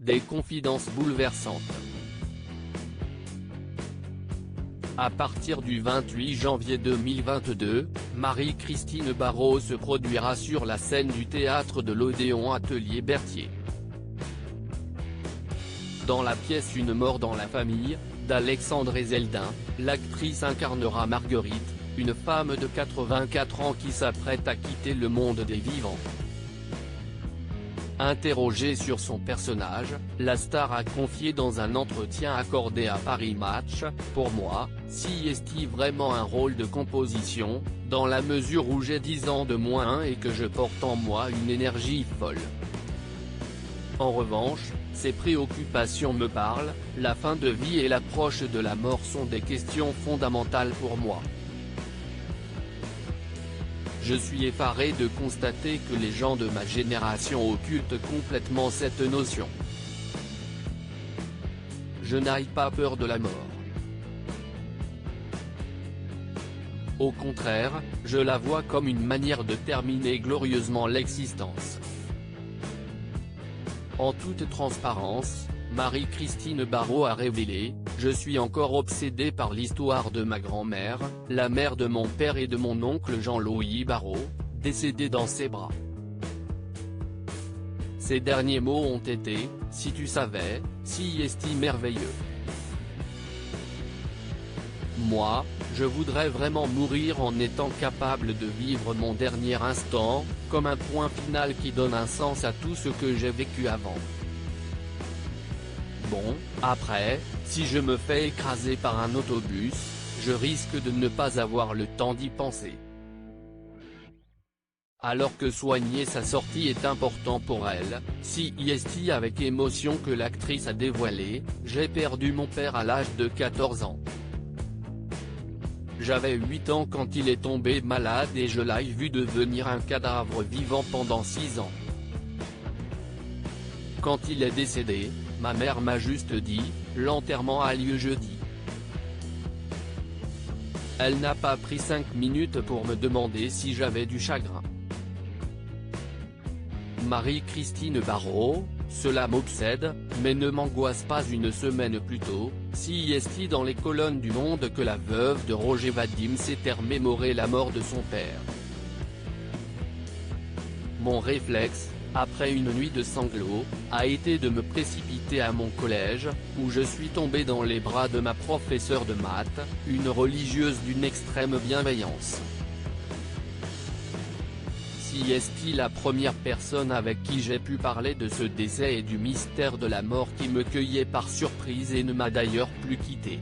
Des confidences bouleversantes. À partir du 28 janvier 2022, Marie-Christine Barrault se produira sur la scène du théâtre de l'Odéon Atelier Berthier. Dans la pièce Une mort dans la famille, d'Alexandre Ezeldin, l'actrice incarnera Marguerite, une femme de 84 ans qui s'apprête à quitter le monde des vivants. Interrogée sur son personnage, la star a confié dans un entretien accordé à Paris Match: « Pour moi, si est-il vraiment un rôle de composition, dans la mesure où j'ai 10 ans de moins et que je porte en moi une énergie folle. En revanche, ces préoccupations me parlent, la fin de vie et l'approche de la mort sont des questions fondamentales pour moi. Je suis effaré de constater que les gens de ma génération occultent complètement cette notion. Je n'ai pas peur de la mort. Au contraire, je la vois comme une manière de terminer glorieusement l'existence. » En toute transparence, Marie-Christine Barrault a révélé: « Je suis encore obsédée par l'histoire de ma grand-mère, la mère de mon père et de mon oncle Jean-Louis Barrault, décédé dans ses bras. Ses derniers mots ont été: si tu savais, si est merveilleux. Moi, je voudrais vraiment mourir en étant capable de vivre mon dernier instant, comme un point final qui donne un sens à tout ce que j'ai vécu avant. Bon, après, si je me fais écraser par un autobus, je risque de ne pas avoir le temps d'y penser. Alors que soigner sa sortie est important pour elle, si est avec émotion que l'actrice a dévoilé: « J'ai perdu mon père à l'âge de 14 ans. J'avais 8 ans quand il est tombé malade et je l'ai vu devenir un cadavre vivant pendant 6 ans. Quand il est décédé, ma mère m'a juste dit: l'enterrement a lieu jeudi. Elle n'a pas pris 5 minutes pour me demander si j'avais du chagrin. » Marie-Christine Barrault: « Cela m'obsède, mais ne m'angoisse pas. Une semaine plus tôt, si est dans les colonnes du Monde que la veuve de Roger Vadim s'est remémoré la mort de son père. Mon réflexe, après une nuit de sanglots, a été de me précipiter à mon collège, où je suis tombé dans les bras de ma professeure de maths, une religieuse d'une extrême bienveillance. Si est la première personne avec qui j'ai pu parler de ce décès et du mystère de la mort qui me cueillait par surprise et ne m'a d'ailleurs plus quitté.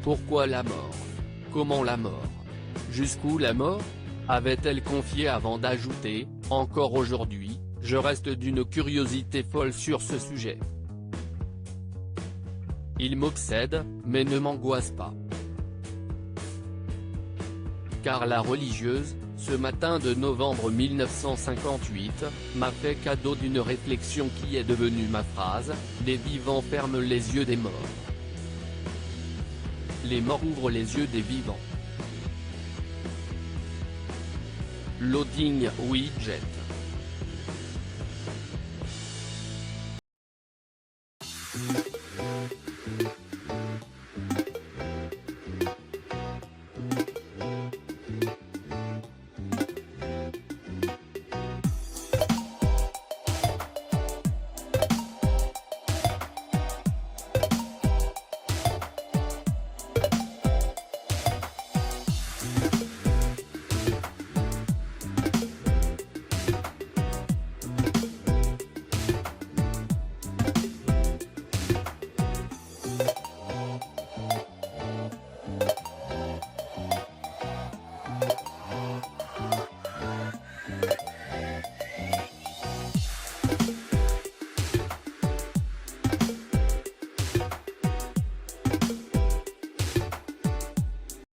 Pourquoi la mort? Comment la mort? Jusqu'où la mort? Avait-elle confié avant d'ajouter: encore aujourd'hui, je reste d'une curiosité folle sur ce sujet. Il m'obsède, mais ne m'angoisse pas. Car la religieuse, ce matin de novembre 1958, m'a fait cadeau d'une réflexion qui est devenue ma phrase: les vivants ferment les yeux des morts. Les morts ouvrent les yeux des vivants. » Loading widget.